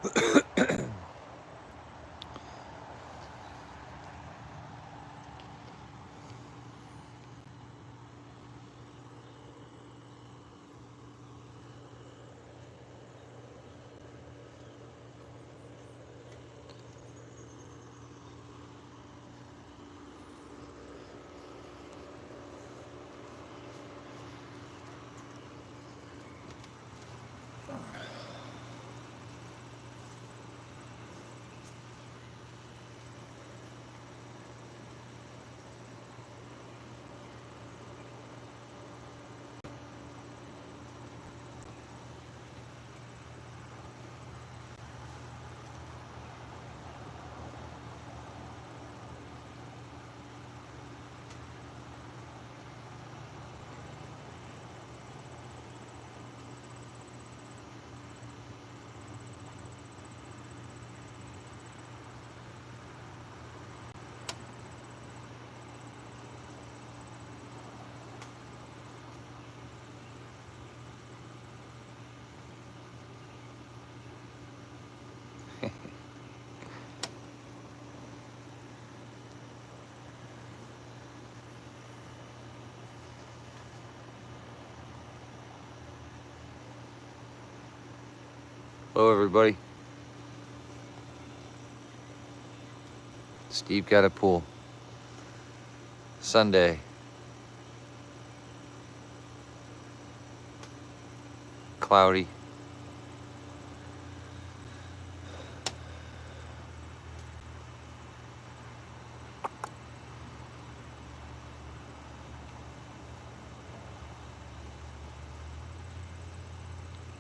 Hello, everybody. Steve got a pool. Sunday. Cloudy.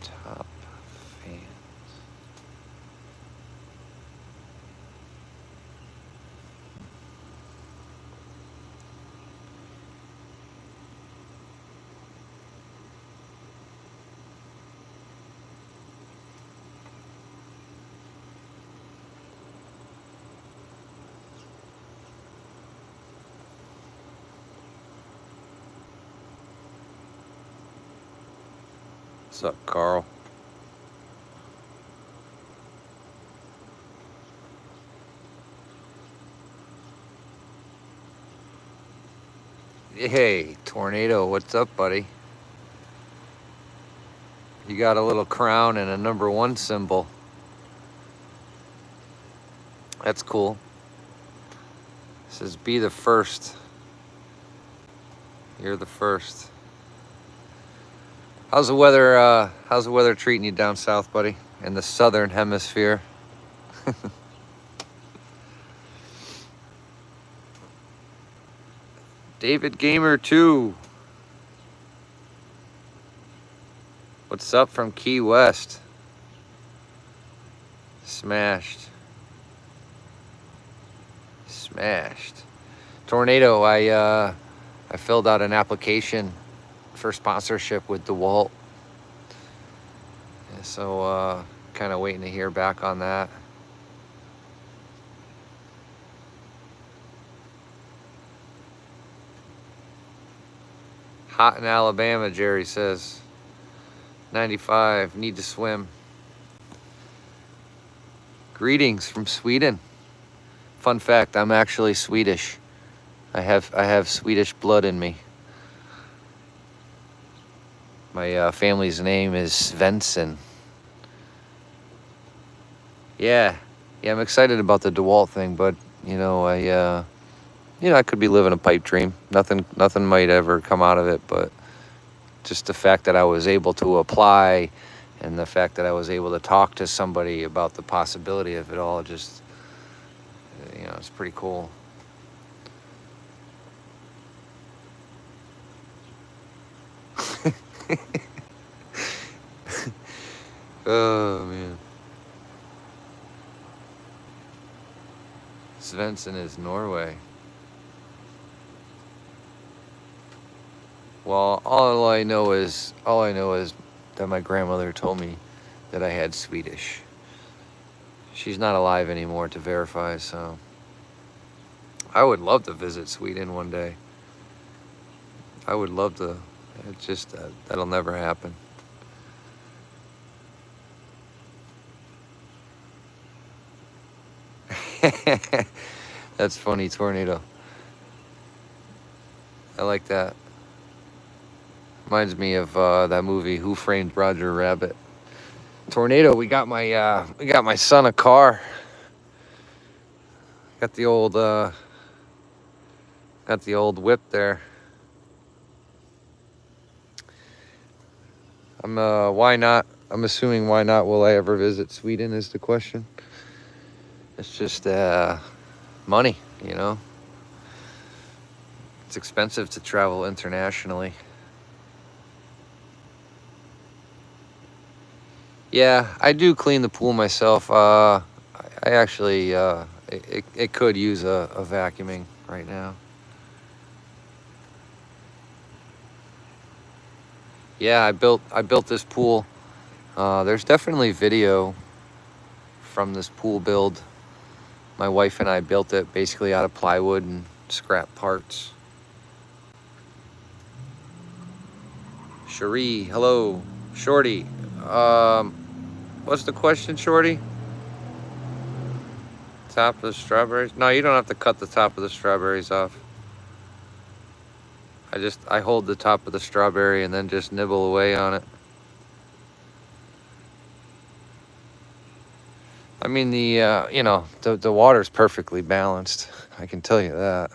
Top fans. What's up, Carl? Hey, Tornado, what's up, buddy? You got a little crown and a #1 symbol. That's cool. It says, be the first. You're the first. How's the weather treating you down south, buddy? In the southern hemisphere? David Gamer 2. What's up from Key West? Smashed. Tornado, I filled out an application for sponsorship with DeWalt. So kind of waiting to hear back on that. Hot in Alabama, Jerry says. 95, need to swim. Greetings from Sweden. Fun fact, I'm actually Swedish. I have Swedish blood in me. My family's name is Svensson. Yeah, I'm excited about the DeWalt thing, but I could be living a pipe dream. Nothing might ever come out of it, but just the fact that I was able to apply and the fact that I was able to talk to somebody about the possibility of it all, just, it's pretty cool. Oh, man. Svensson is Norway. Well, all I know is that my grandmother told me that I had Swedish. She's not alive anymore to verify, so I would love to visit Sweden one day. I would love to. It's just that'll never happen. That's funny, Tornado. I like that. Reminds me of that movie Who Framed Roger Rabbit. Tornado, we got my son a car. Got the old whip there. Why not? I'm assuming why not will I ever visit Sweden is the question. It's just money, you know. It's expensive to travel internationally. Yeah, I do clean the pool myself. I actually, it could use a vacuuming right now. Yeah, I built this pool. There's definitely video from this pool build. My wife and I built it basically out of plywood and scrap parts. Cherie, hello. Shorty, what's the question, Shorty? Top of the strawberries? No, you don't have to cut the top of the strawberries off. I hold the top of the strawberry and then just nibble away on it. I mean, the water's perfectly balanced. I can tell you that.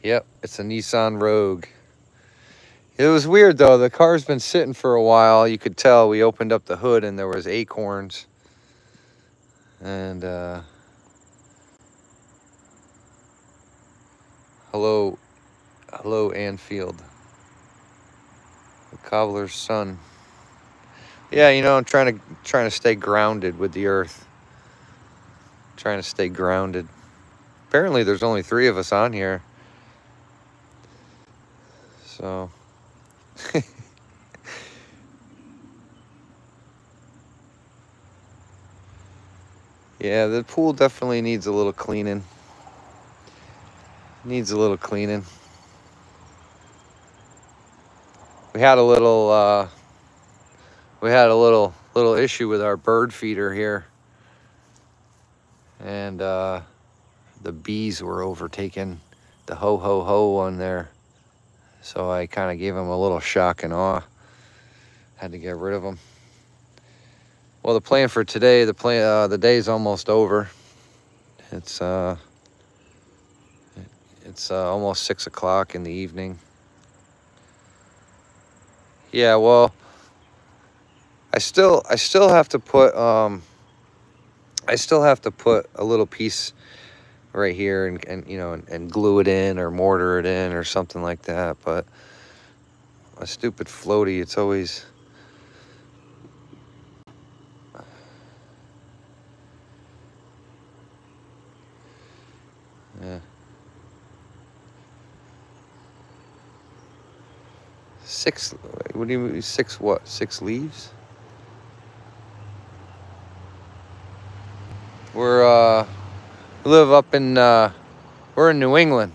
Yep, it's a Nissan Rogue. It was weird though. The car's been sitting for a while. You could tell. We opened up the hood and there was acorns. And hello, Anfield, the cobbler's son. Yeah, you know, I'm trying to stay grounded with the earth. Trying to stay grounded. Apparently, there's only 3 of us on here. So. Yeah, the pool definitely needs a little cleaning. Needs a little cleaning. We had a little little issue with our bird feeder here. And the bees were overtaking the ho one there. So I kind of gave them a little shock and awe. Had to get rid of them. Well, the plan for today, the day's almost over. It's almost 6 o'clock in the evening. Yeah, well, I still have to put a little piece right here and glue it in or mortar it in or something like that. But a stupid floaty, it's always. Yeah. 6, what do you mean, 6 what? 6 leaves? We live up in, we're in New England.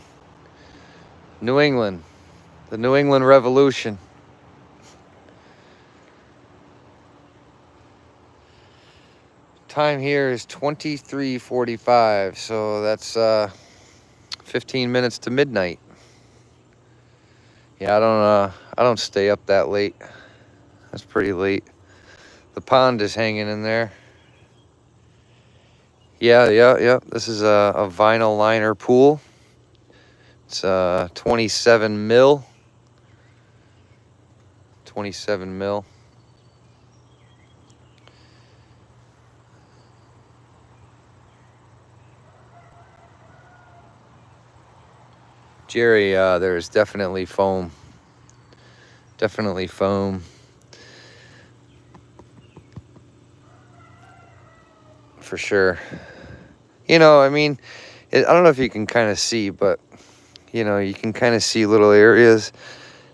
New England. The New England Revolution. Time here is 23:45, so that's 15 minutes to midnight. Yeah, I don't stay up that late. That's pretty late. The pond is hanging in there. Yeah. This is a vinyl liner pool. It's 27 mil. 27 mil. Jerry, there's definitely foam. Definitely foam. For sure. You know, I mean, I don't know if you can kind of see, but, you know, you can kind of see little areas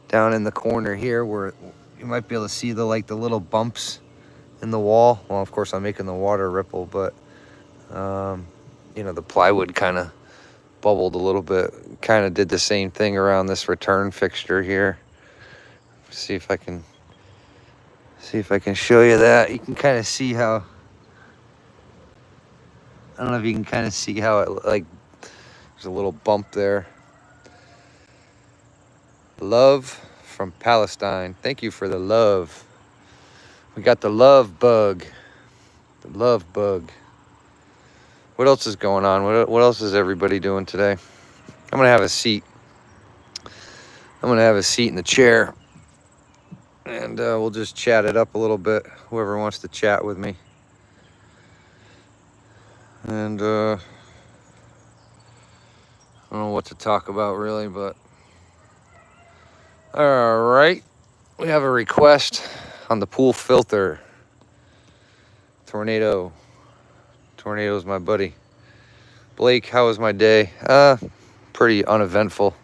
down in the corner here where you might be able to see the little bumps in the wall. Well, of course, I'm making the water ripple, but, you know, the plywood kind of bubbled a little bit. Kind of did the same thing around this return fixture here. See if I can See if I can show you that. You can kind of see how, I don't know if you can kind of see how it, like, there's a little bump there. Love from Palestine. Thank you for the love. We got the love bug. The love bug. What else is going on? What else is everybody doing today? I'm going to have a seat. I'm going to have a seat in the chair. And we'll just chat it up a little bit. Whoever wants to chat with me. And I don't know what to talk about really, but all right. We have a request on the pool filter. Tornado's my buddy. Blake, how was my day? Pretty uneventful.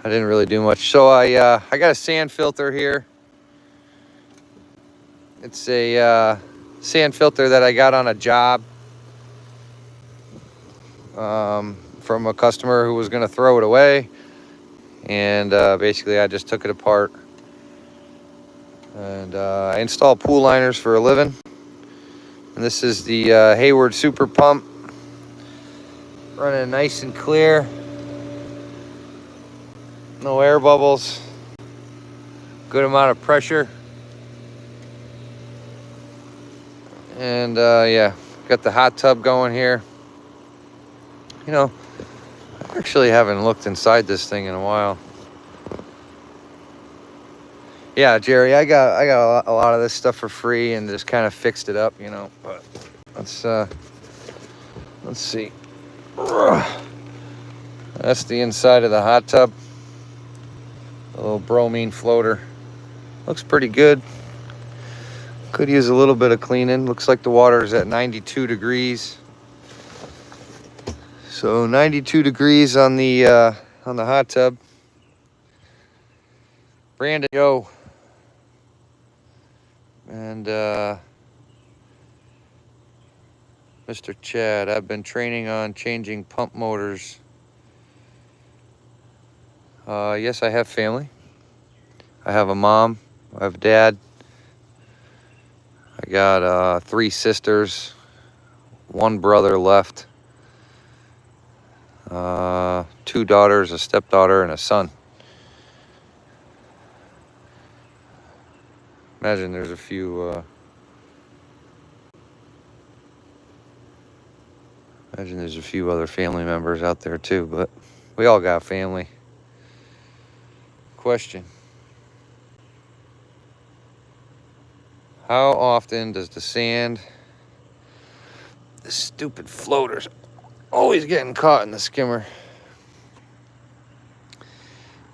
I didn't really do much. So I got a sand filter here. It's a sand filter that I got on a job from a customer who was going to throw it away. And basically I just took it apart. And I install pool liners for a living. And this is the Hayward Super Pump. Running nice and clear. No air bubbles. Good amount of pressure. And yeah, got the hot tub going here. You know, I actually haven't looked inside this thing in a while. Yeah, Jerry, I got a lot of this stuff for free and just kind of fixed it up, you know. But let's see. That's the inside of the hot tub. A little bromine floater. Looks pretty good. Could use a little bit of cleaning. Looks like the water is at 92 degrees. So 92 degrees on the hot tub. Brandon, yo. And Mr. Chad, I've been training on changing pump motors. Yes, I have family. I have a mom. I have a dad. I got 3 sisters, 1 brother left, 2 daughters, a stepdaughter, and a son. Imagine there's a few other family members out there too, but we all got family. Question. How often does the sand, this stupid floater's always getting caught in the skimmer?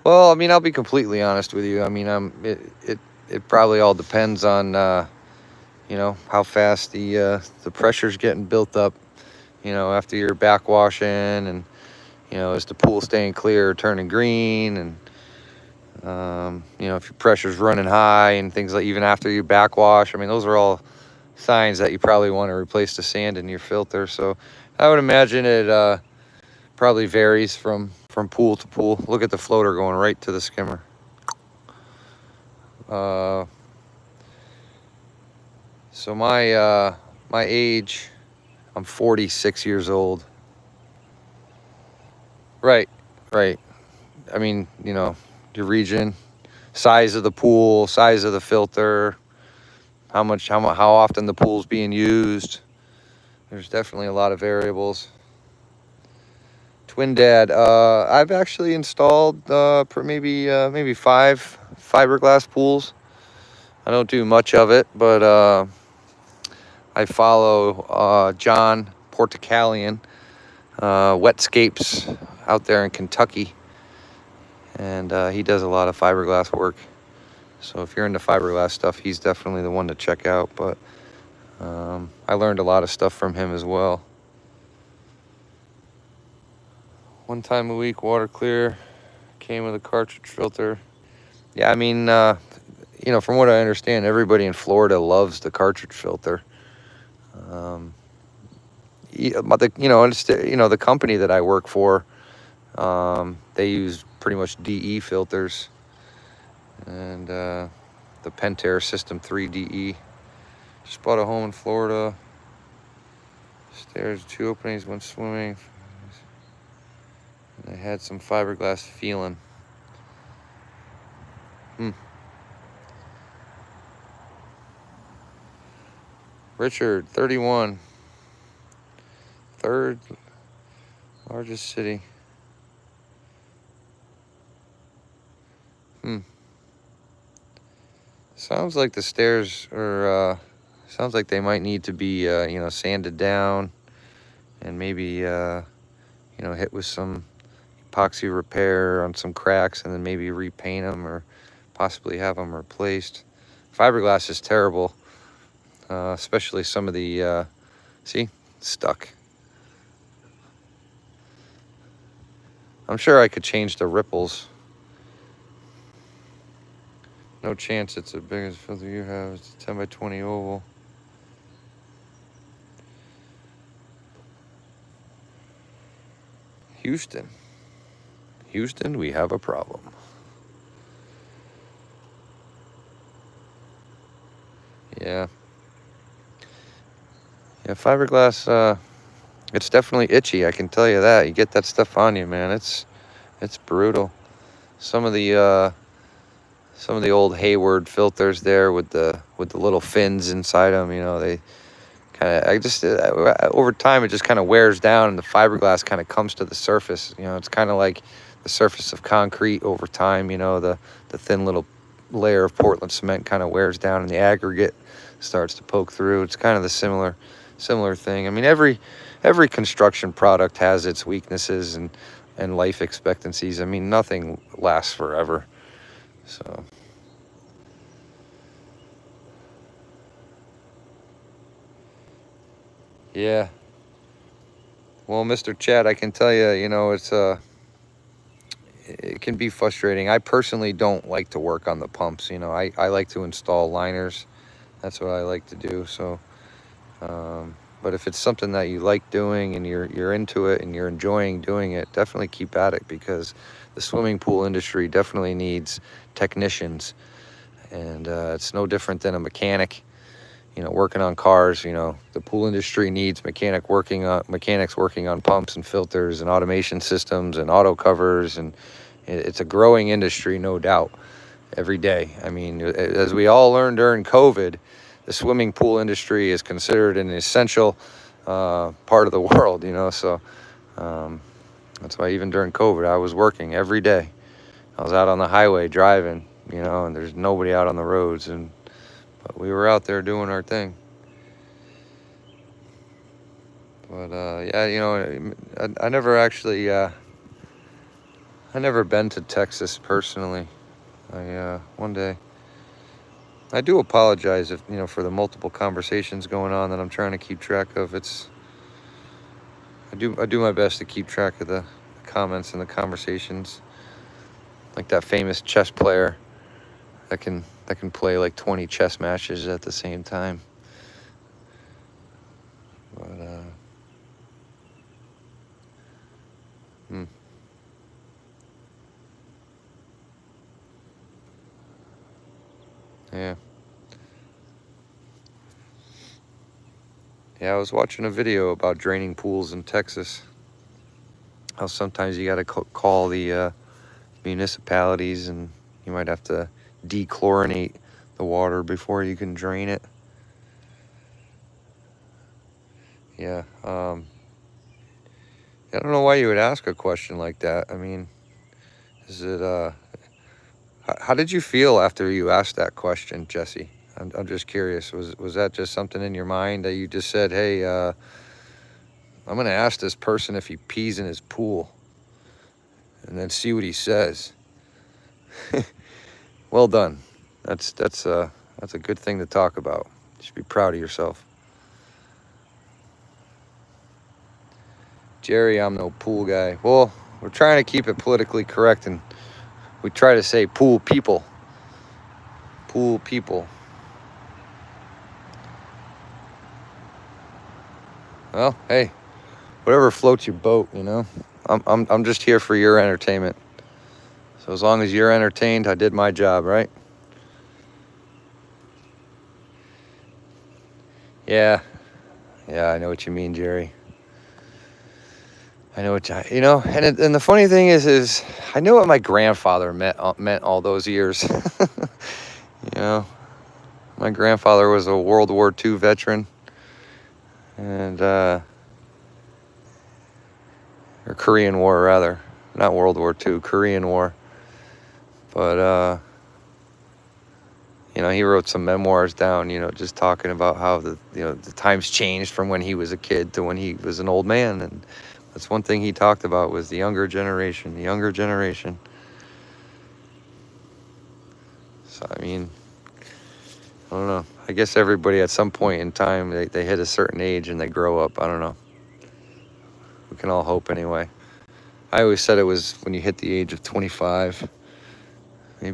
Well, I mean, I'll be completely honest with you. I mean, it probably all depends on, you know, how fast the pressure's getting built up, you know, after you're backwashing, and, you know, is the pool staying clear or turning green, and, you know, if your pressure's running high and things like, even after you backwash, I mean, those are all signs that you probably want to replace the sand in your filter. So I would imagine it probably varies from pool to pool. Look at the floater going right to the skimmer. So my age, I'm 46 years old. Right. I mean, you know, your region, size of the pool, size of the filter, how often the pool's being used. There's definitely a lot of variables. Twin Dad, I've actually installed maybe 5 fiberglass pools. I don't do much of it, but I follow John Porticalian, Wetscapes out there in Kentucky, and he does a lot of fiberglass work. So if you're into fiberglass stuff, he's definitely the one to check out. But I learned a lot of stuff from him as well. 1 time a week, water clear, came with a cartridge filter. Yeah, I mean, you know, from what I understand, everybody in Florida loves the cartridge filter. The company that I work for, they use pretty much DE filters, And the Pentair System 3DE. Just bought a home in Florida. Stairs, 2 openings, 1 swimming. And I had some fiberglass feeling. Richard, 31. 3rd largest city. Sounds like the stairs are, sounds like they might need to be, you know, sanded down and maybe, you know, hit with some epoxy repair on some cracks and then maybe repaint them or possibly have them replaced. Fiberglass is terrible, especially some of the, see, stuck. I'm sure I could change the ripples. No chance it's as big as the filter you have. It's a 10 by 20 oval. Houston. Houston, we have a problem. Yeah. Yeah, fiberglass, it's definitely itchy, I can tell you that. You get that stuff on you, man. It's brutal. Some of the old Hayward filters there with the little fins inside them, you know, they kind of, over time it just kind of wears down and the fiberglass kind of comes to the surface. You know, it's kind of like the surface of concrete over time, you know, the thin little layer of Portland cement kind of wears down and the aggregate starts to poke through. It's kind of the similar thing. I mean, every construction product has its weaknesses and life expectancies. I mean, nothing lasts forever. So yeah. Well, Mr. Chad, I can tell you, you know, it can be frustrating. I personally don't like to work on the pumps. You know, I like to install liners. That's what I like to do. So, but if it's something that you like doing and you're into it and you're enjoying doing it, definitely keep at it, because the swimming pool industry definitely needs technicians, and it's no different than a mechanic. You know, working on cars. You know, the pool industry needs mechanics working on pumps and filters and automation systems and auto covers, and it's a growing industry, no doubt, every day. I mean, as we all learned during COVID, the swimming pool industry is considered an essential part of the world. You know, so that's why even during COVID, I was working every day. I was out on the highway driving. You know, and there's nobody out on the roads, but we were out there doing our thing. But yeah, you know, I never actually, I never been to Texas personally. One day. I do apologize if, you know, for the multiple conversations going on that I'm trying to keep track of. I do my best to keep track of the comments and the conversations. Like that famous chess player that can play like 20 chess matches at the same time. But yeah. Yeah, I was watching a video about draining pools in Texas. How sometimes you got to call the municipalities, and you might have to dechlorinate the water before you can drain it. Yeah. I don't know why you would ask a question like that. I mean, is it how did you feel after you asked that question, Jesse? I'm just curious. Was that just something in your mind that you just said, hey, I'm going to ask this person if he pees in his pool and then see what he says? Well done. That's a good thing to talk about. You should be proud of yourself. Jerry, I'm no pool guy. Well, we're trying to keep it politically correct, and we try to say pool people. Pool people. Well, hey, whatever floats your boat, you know. I'm just here for your entertainment. So as long as you're entertained, I did my job, right? Yeah. Yeah, I know what you mean, Jerry. I know what you know, and the funny thing is I know what my grandfather meant all those years. You know, my grandfather was a World War II veteran, and or Korean War rather, not World War II, Korean War. But you know, he wrote some memoirs down. You know, just talking about how the times changed from when he was a kid to when he was an old man, and that's one thing he talked about was the younger generation, the younger generation. So I mean, I don't know. I guess everybody at some point in time they hit a certain age and they grow up. I don't know. We can all hope anyway. I always said it was when you hit the age of 25,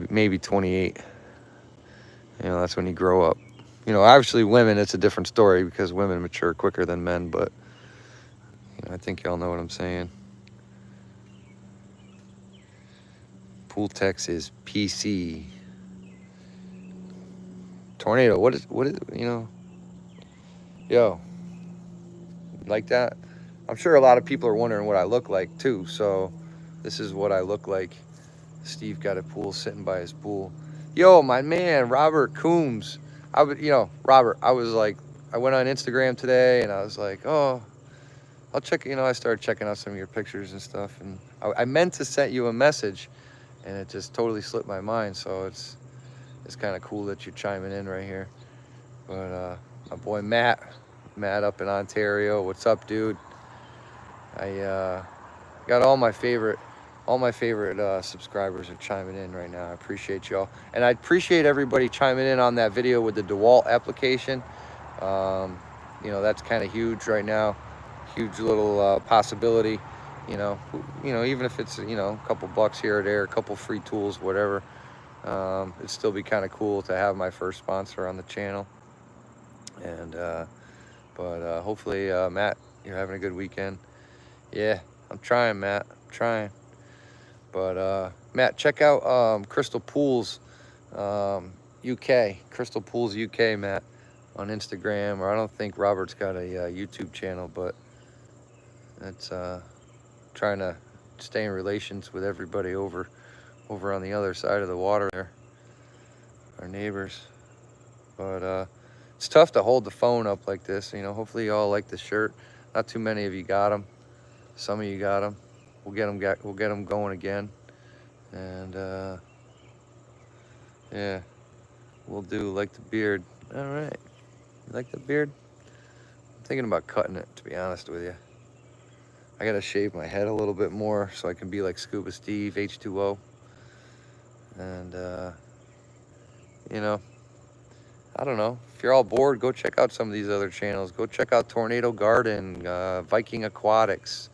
maybe 28. You know, that's when you grow up. You know, obviously women, it's a different story because women mature quicker than men, but you know, I think y'all know what I'm saying. Pool text is PC. Tornado, what is you know? Yo, like that? I'm sure a lot of people are wondering what I look like too, so this is what I look like. Steve got a pool sitting by his pool. Yo, my man, Robert Coombs. Robert, I went on Instagram today and I was like, oh, I'll check, I started checking out some of your pictures and stuff. And I meant to send you a message and it just totally slipped my mind. So it's kind of cool that you're chiming in right here. But my boy Matt up in Ontario, what's up, dude? I got all my favorite subscribers are chiming in right now. I appreciate y'all, and I appreciate everybody chiming in on that video with the DeWalt application. That's kind of huge right now, huge little possibility. Even if it's a couple bucks here or there, a couple free tools, whatever. It'd still be kind of cool to have my first sponsor on the channel. And but hopefully, Matt, you're having a good weekend. Yeah, I'm trying, Matt. I'm trying. But Matt, check out Crystal Pools UK. Crystal Pools UK, Matt, on Instagram. Or I don't think Robert's got a YouTube channel, but it's trying to stay in relations with everybody over on the other side of the water there, our neighbors. But it's tough to hold the phone up like this. Hopefully you all like the shirt. Not too many of you got them. Some of you got them. We'll get them going again. And yeah, we'll do like the beard. All right, you like the beard? I'm thinking about cutting it, to be honest with you. I gotta shave my head a little bit more so I can be like Scuba Steve, H2O. And I don't know. If you're all bored, go check out some of these other channels. Go check out Tornado Garden, Viking Aquatics,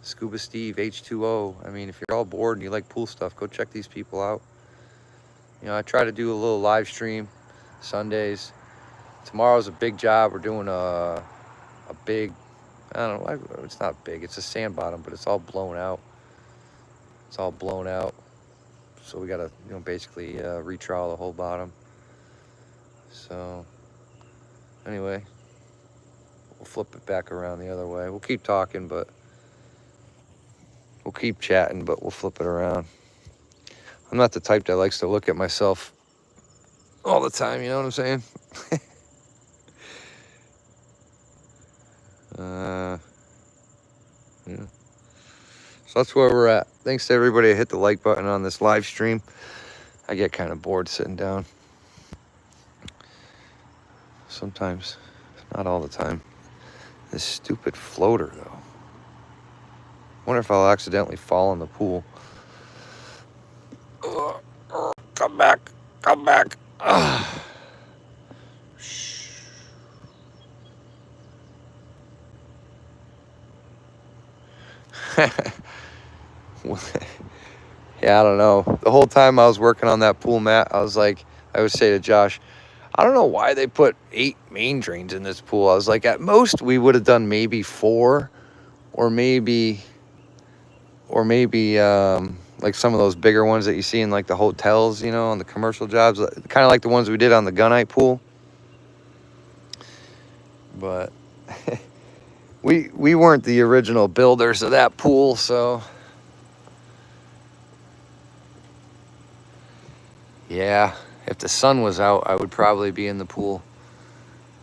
Scuba Steve, H2O. I mean, if you're all bored and you like pool stuff, go check these people out. I try to do a little live stream Sundays. Tomorrow's a big job. We're doing a big, I don't know, it's not big. It's a sand bottom, but it's all blown out. It's all blown out. So we got to, basically retrowel the whole bottom. So anyway, we'll flip it back around the other way. We'll keep talking, but we'll keep chatting, but we'll flip it around. I'm not the type that likes to look at myself all the time, you know what I'm saying? Yeah. So that's where we're at. Thanks to everybody that hit the like button on this live stream. I get kind of bored sitting down. Sometimes, not all the time. This stupid floater, though. Wonder if I'll accidentally fall in the pool. Come back. Come back. Yeah, I don't know. The whole time I was working on that pool, Matt, I would say to Josh, I don't know why they put 8 main drains in this pool. I was like, at most we would have done maybe 4, or maybe like some of those bigger ones that you see in like the hotels, on the commercial jobs, kind of like the ones we did on the gunite pool. But we weren't the original builders of that pool, so yeah, if the sun was out, I would probably be in the pool.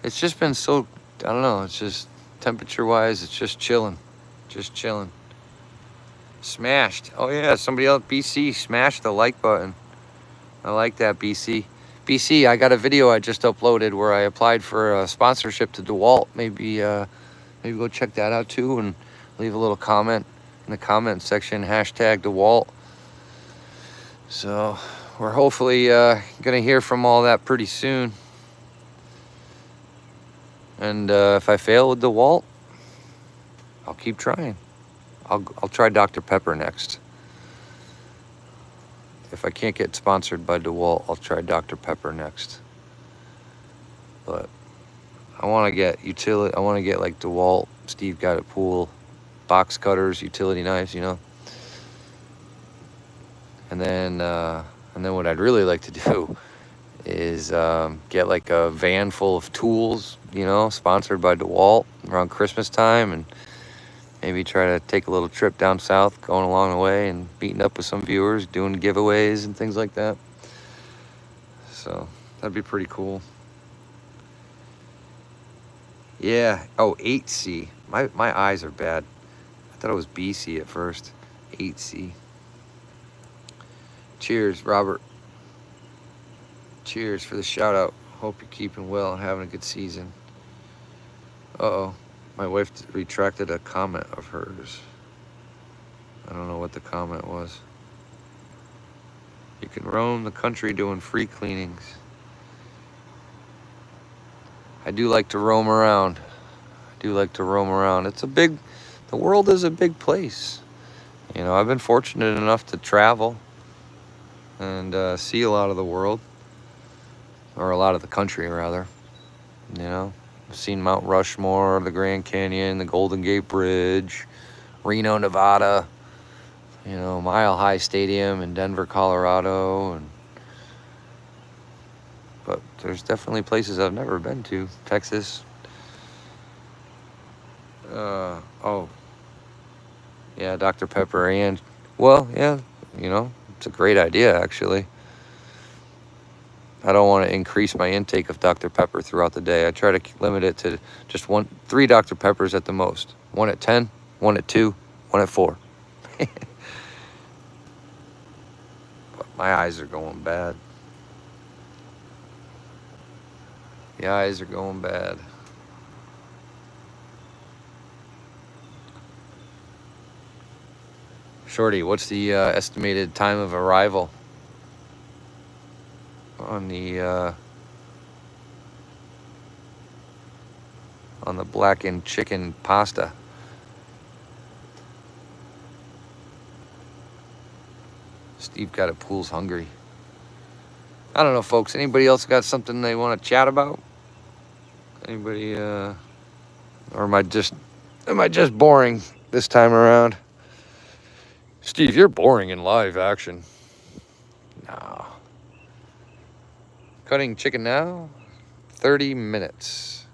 It's just been so, I don't know, it's just temperature-wise, it's just chilling. Just chilling. Smashed. Oh yeah, somebody else, BC, smashed the like button. I like that, BC. BC, I got a video I just uploaded where I applied for a sponsorship to DeWalt. Maybe go check that out too, and leave a little comment in the comment section, hashtag DeWalt. So we're hopefully gonna hear from all that pretty soon. And if I fail with DeWalt, I'll keep trying. I'll try Dr. Pepper next. If I can't get sponsored by DeWalt, I'll try Dr. Pepper next. But I want to get utility. I want to get like DeWalt, Steve Got It Pool, box cutters, utility knives, you know. And then what I'd really like to do is get like a van full of tools, you know, sponsored by DeWalt around Christmas time, and maybe try to take a little trip down south, going along the way and meeting up with some viewers, doing giveaways and things like that. So that'd be pretty cool. Yeah. Oh, 8C. My eyes are bad. I thought it was BC at first. 8C. Cheers, Robert. Cheers for the shout out. Hope you're keeping well and having a good season. Uh-oh. My wife retracted a comment of hers. I don't know what the comment was. You can roam the country doing free cleanings. I do like to roam around. It's a big, the world is a big place. You know, I've been fortunate enough to travel and see a lot of the world, or a lot of the country rather. You know, I've seen Mount Rushmore, the Grand Canyon, the Golden Gate Bridge, Reno, Nevada, you know, Mile High Stadium in Denver, Colorado, but there's definitely places I've never been to. Texas. Oh, yeah, Dr. Pepper, and, well, yeah, you know, it's a great idea, actually. I don't want to increase my intake of Dr. Pepper throughout the day. I try to limit it to just 3 Dr. Peppers at the most. 1 at 10, 1 at 2, 1 at 4. But my eyes are going bad. The eyes are going bad. Shorty, what's the estimated time of arrival on the blackened chicken pasta? Steve Got It Pool's hungry. I don't know, folks. Anybody else got something they want to chat about? Anybody, or am I just boring this time around? Steve, you're boring in live action. No. Cutting chicken now? 30 minutes.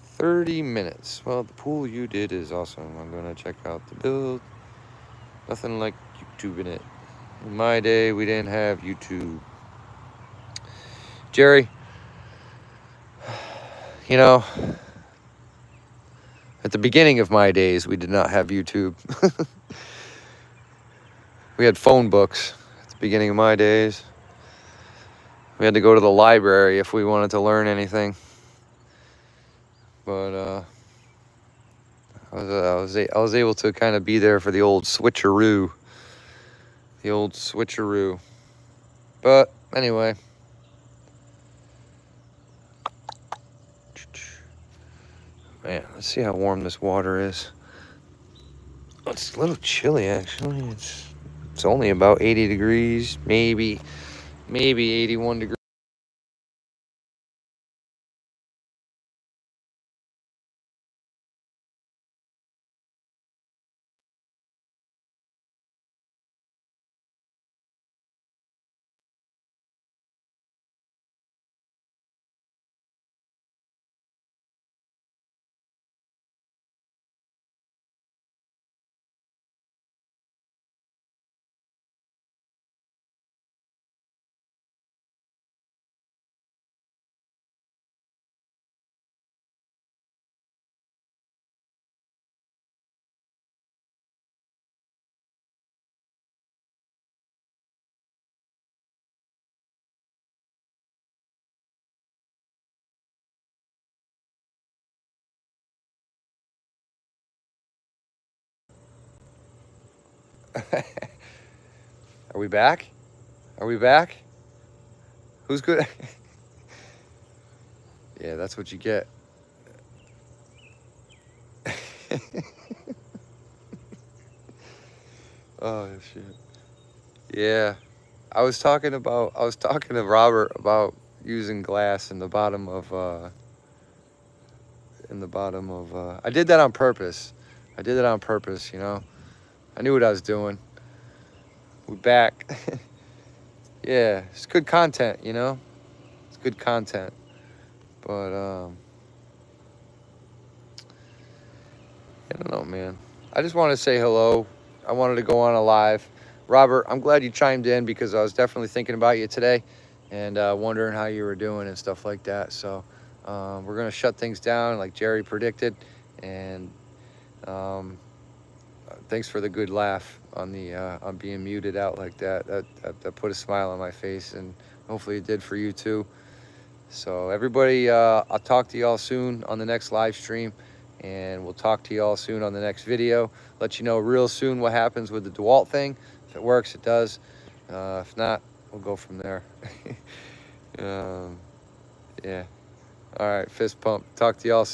30 minutes. Well, the pool you did is awesome. I'm going to check out the build. Nothing like YouTube in it. In my day, we didn't have YouTube. Jerry, you know, at the beginning of my days, we did not have YouTube. We had phone books at the beginning of my days. We had to go to the library if we wanted to learn anything. But I was able to kind of be there for the old switcheroo. But anyway. Man, let's see how warm this water is. It's a little chilly, actually. It's only about 80 degrees, maybe 81 degrees. Are we back? Are we back? Who's good? Yeah, that's what you get. Oh shit. Yeah. I was talking to Robert about using glass in the bottom of I did that on purpose. I did it on purpose, you know. I knew what I was doing. We're back. Yeah, it's good content, you know. It's good content. But I don't know, man. I just want to say hello. I wanted to go on a live. Robert, I'm glad you chimed in because I was definitely thinking about you today and wondering how you were doing and stuff like that. So we're going to shut things down like Jerry predicted. And thanks for the good laugh on the on being muted out like that. That put a smile on my face, and hopefully it did for you too. So everybody, I'll talk to y'all soon on the next live stream, and we'll talk to y'all soon on the next video. Let you know real soon what happens with the DeWalt thing. If it works, it does. If not, we'll go from there. Yeah. All right, fist pump. Talk to y'all soon.